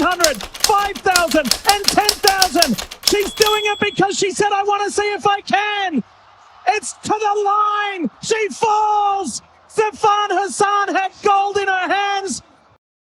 1,500, 5,000, and 10,000. She's doing it because she said, I want to see if I can. It's to the line. She falls. Stefan Hassan had gold in her hands.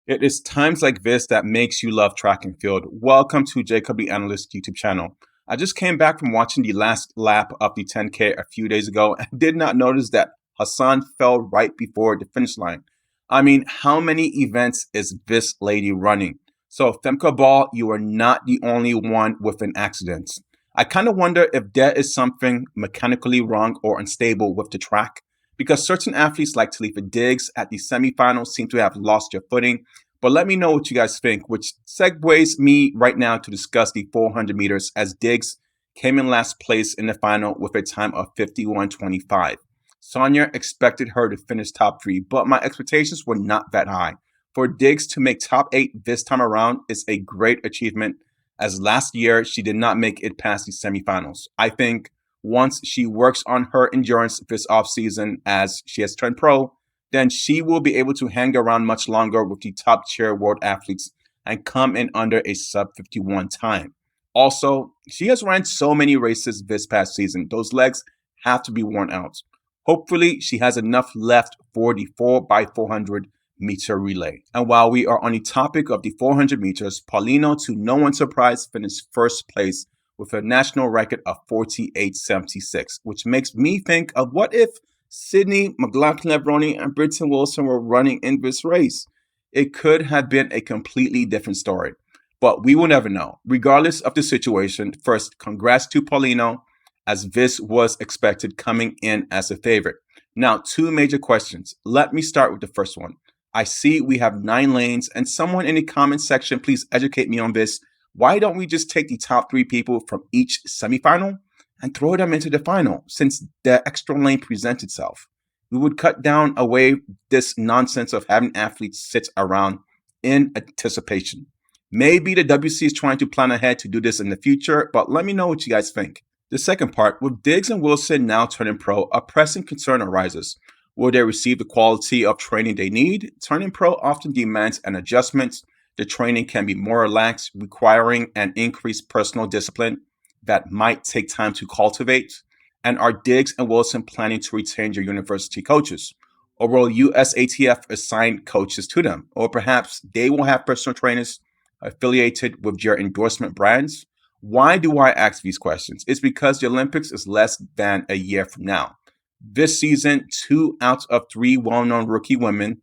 It is times like this that makes you love track and field. Welcome to Jacob the Analyst YouTube channel. I just came back from watching the last lap of the 10K a few days ago and did not notice that Hassan fell right before the finish line. I mean, how many events is this lady running? So Femke Bol, you are not the only one with an accident. I kind of wonder if there is something mechanically wrong or unstable with the track, because certain athletes like Talitha Diggs at the semifinals seem to have lost their footing. But let me know what you guys think, which segues me right now to discuss the 400 meters, as Diggs came in last place in the final with a time of 51.25. Sonya expected her to finish top 3, but my expectations were not that high. For Diggs to make top 8 this time around is a great achievement, as last year she did not make it past the semifinals. I think once she works on her endurance this offseason as she has turned pro, then she will be able to hang around much longer with the top tier world athletes and come in under a sub-51 time. Also, she has ran so many races this past season. Those legs have to be worn out. Hopefully, she has enough left for the 4x400 meter relay. And while we are on the topic of the 400 meters, Paulino, to no one's surprise, finished first place with a national record of 48.76, which makes me think of what if Sydney, McLaughlin-Levrone, and Britton were running in this race. It could have been a completely different story, but we will never know. Regardless of the situation, first, congrats to Paulino, as this was expected coming in as a favorite. Now, 2 major questions. Let me start with the first one. I see we have 9 lanes, and someone in the comment section, please educate me on this. Why don't we just take the top 3 people from each semifinal and throw them into the final, since the extra lane presents itself? We would cut down away this nonsense of having athletes sit around in anticipation. Maybe the WC is trying to plan ahead to do this in the future, but let me know what you guys think. The second part, with Diggs and Wilson now turning pro, a pressing concern arises. Will they receive the quality of training they need? Turning pro often demands an adjustment. The training can be more relaxed, requiring an increased personal discipline that might take time to cultivate. And are Diggs and Wilson planning to retain their university coaches? Or will USATF assign coaches to them? Or perhaps they will have personal trainers affiliated with their endorsement brands? Why do I ask these questions? It's because the Olympics is less than a year from now. This season, 2 out of 3 well-known rookie women,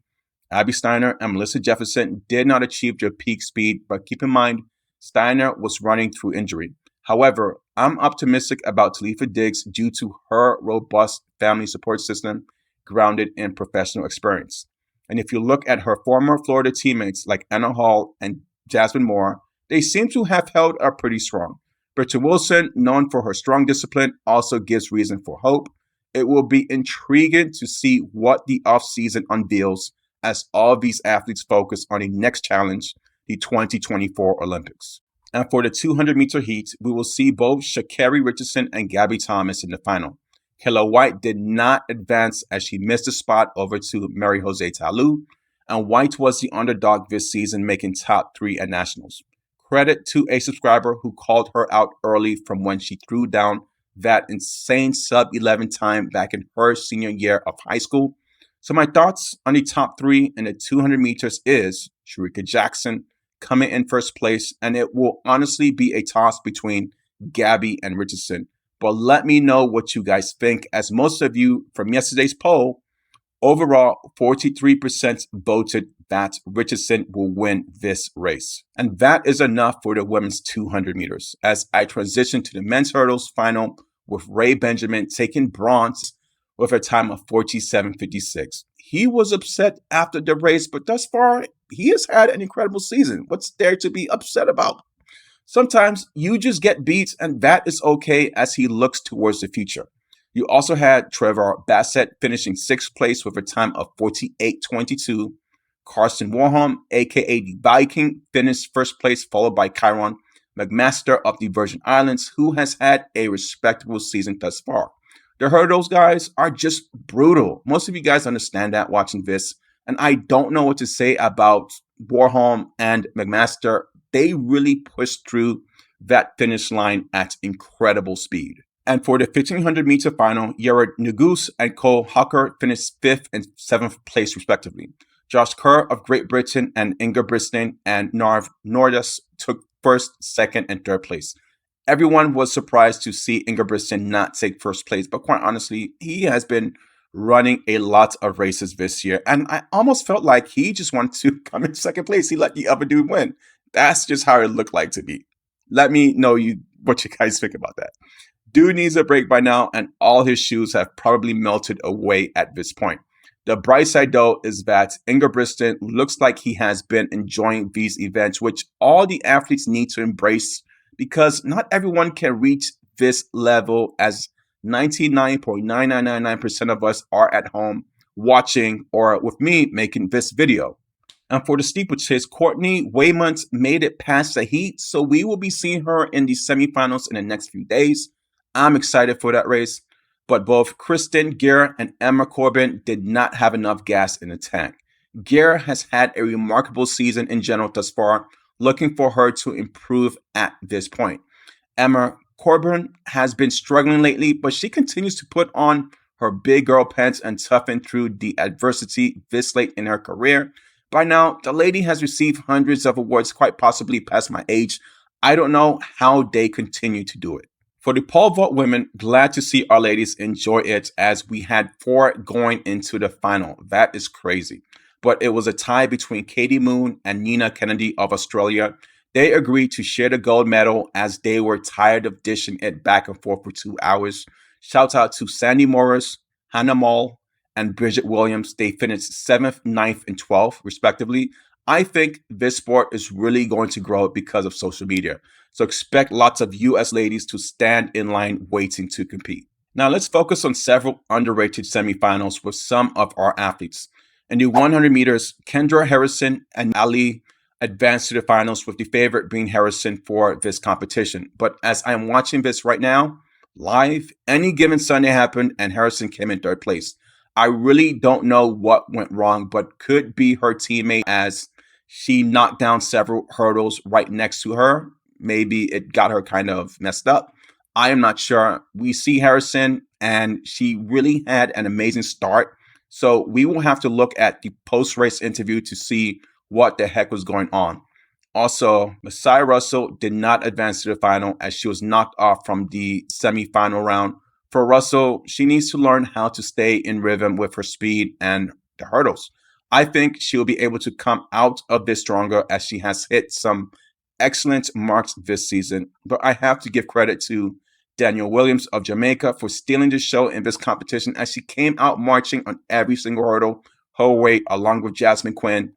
Abby Steiner and Melissa Jefferson, did not achieve their peak speed, but keep in mind, Steiner was running through injury. However, I'm optimistic about Talitha Diggs due to her robust family support system grounded in professional experience. And if you look at her former Florida teammates like Anna Hall and Jasmine Moore, they seem to have held up pretty strong. Britton Wilson, known for her strong discipline, also gives reason for hope. It will be intriguing to see what the offseason unveils as all these athletes focus on the next challenge, the 2024 Olympics. And for the 200-meter heat, we will see both Sha'Kerri, Richardson, and Gabby Thomas in the final. Kayla White did not advance as she missed a spot over to Mary Jose Talu, and White was the underdog this season, making top 3 at nationals. Credit to a subscriber who called her out early from when she threw down that insane sub-11 time back in her senior year of high school. So my thoughts on the top 3 in the 200 meters is Sherika Jackson coming in first place, and it will honestly be a toss between Gabby and Richardson. But let me know what you guys think, as most of you from yesterday's poll, overall 43% voted that Richardson will win this race. And that is enough for the women's 200 meters. As I transition to the men's hurdles final with Rai Benjamin taking bronze with a time of 47.56. He was upset after the race, but thus far, he has had an incredible season. What's there to be upset about? Sometimes you just get beat, and that is okay as he looks towards the future. You also had Trevor Bassit finishing 6th place with a time of 48.22. Karsten Warholm, aka the Viking, finished 1st place, followed by Kyron, McMaster of the Virgin Islands, who has had a respectable season thus far. The hurdles, guys, are just brutal. Most of you guys understand that watching this, and I don't know what to say about Warholm and McMaster. they really pushed through that finish line at incredible speed. And for the 1500-meter final, Yared, Nuguse, and Hocker finished 5th and 7th place respectively. Josh Kerr of Great Britain and Ingebrigtsen and Narve, Nordas took 1st, 2nd, and 3rd place. Everyone was surprised to see Ingebrigtsen not take 1st place, but quite honestly, he has been running a lot of races this year, and I almost felt like he just wanted to come in 2nd place. He let the other dude win. That's just how it looked like to me. Let me know what you guys think about that. Dude needs a break by now, and all his shoes have probably melted away at this point. The bright side, though, is that Ingebrigtsen looks like he has been enjoying these events, which all the athletes need to embrace, because not everyone can reach this level, as 99.9999% of us are at home watching, or with me making this video. And for the steeplechase, Courtney Wayment made it past the heat, so we will be seeing her in the semifinals in the next few days. I'm excited for that race, but both Kristen Kerr and Emma Corbin did not have enough gas in the tank. Kerr has had a remarkable season in general thus far, looking for her to improve at this point. Emma Corbin has been struggling lately, but she continues to put on her big girl pants and toughen through the adversity this late in her career. By now, the lady has received hundreds of awards, quite possibly past my age. I don't know how they continue to do it. For the pole vault women, glad to see our ladies enjoy it, as we had 4 going into the final. That is crazy. But it was a tie between Katie Moon and Nina Kennedy of Australia. They agreed to share the gold medal as they were tired of dishing it back and forth for 2 hours. Shout out to Sandy Morris, Hannah Moll, and Bridget Williams. They finished 7th, 9th, and 12th, respectively. I think this sport is really going to grow because of social media. So expect lots of US ladies to stand in line waiting to compete. Now let's focus on several underrated semifinals with some of our athletes. In the 100 meters, Kendra Harrison and Ali advanced to the finals, with the favorite being Harrison for this competition. But as I'm watching this right now, live, any given Sunday happened and Harrison came in 3rd place. I really don't know what went wrong, but could be her teammate, as she knocked down several hurdles right next to her. Maybe it got her kind of messed up. I am not sure. We see Harrison, and she really had an amazing start. So we will have to look at the post-race interview to see what the heck was going on. Also, Messiah Russell did not advance to the final, as she was knocked off from the semi-final round. For Russell, she needs to learn how to stay in rhythm with her speed and the hurdles. I think she'll be able to come out of this stronger, as she has hit some excellent marks this season. But I have to give credit to Danielle Williams of Jamaica for stealing the show in this competition, as she came out marching on every single hurdle her way, along with Jasmine Quinn.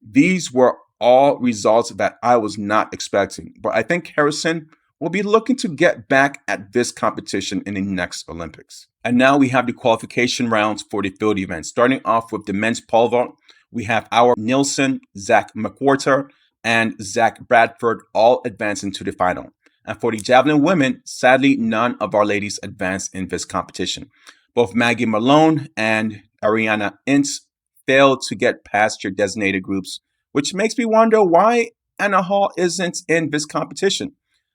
These were all results that I was not expecting. But I think Harrison will be looking to get back at this competition in the next Olympics. And now we have the qualification rounds for the field events. Starting off with the men's pole vault, we have our Nielsen, Zach McWhorter, and Zach Bradford all advancing to the final. And for the javelin women, sadly, none of our ladies advanced in this competition. Both Maggie Malone and Ariana Ince failed to get past your designated groups, which makes me wonder why Anna Hall isn't in this competition.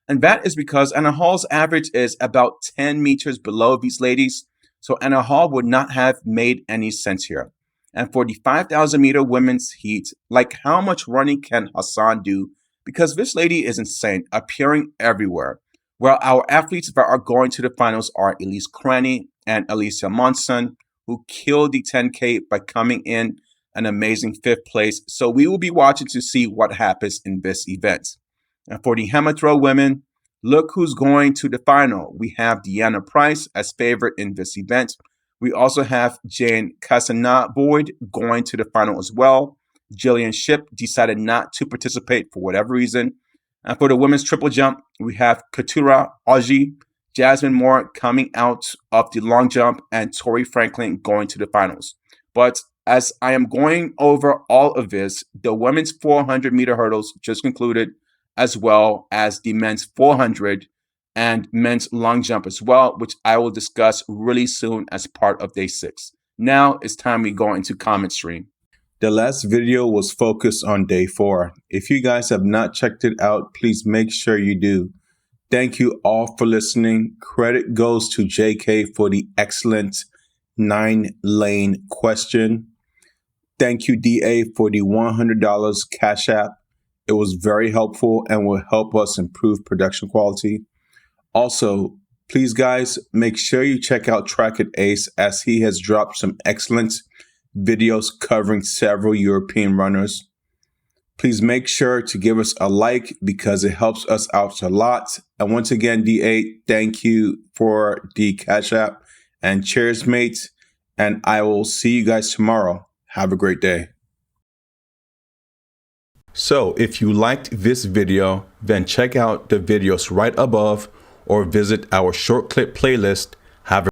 And that is because Anna Hall's average is about 10 meters below these ladies, so Anna Hall would not have made any sense here. And for the 5,000 meter women's heat, like, how much running can Hassan do? Because this lady is insane, appearing everywhere. Well, our athletes that are going to the finals are Elise Cranny and Alicia Monson, who killed the 10K by coming in an amazing 5th place. So we will be watching to see what happens in this event. And for the hammer throw women, look who's going to the final. We have Deanna Price as favorite in this event. We also have Jane Casanna-Boyd going to the final as well. Jillian Shipp decided not to participate for whatever reason. And for the women's triple jump, we have Katura Aji, Jasmine Moore coming out of the long jump, and Tori Franklin going to the finals. But as I am going over all of this, the women's 400 meter hurdles just concluded, as well as the men's 400 and men's long jump as well, which I will discuss really soon as part of day 6. Now it's time we go into comment stream. The last video was focused on day 4. If you guys have not checked it out, please make sure you do. Thank you all for listening. Credit goes to JK for the excellent 9-lane question. Thank you, DA, for the $100 Cash App. It was very helpful and will help us improve production quality. Also, please, guys, make sure you check out Track It Ace, as he has dropped some excellent videos covering several European runners. Please make sure to give us a like because it helps us out a lot. And once again, DA, thank you for the Cash App. And cheers, mates. And I will see you guys tomorrow. Have a great day. So if you liked this video, then check out the videos right above or visit our short clip playlist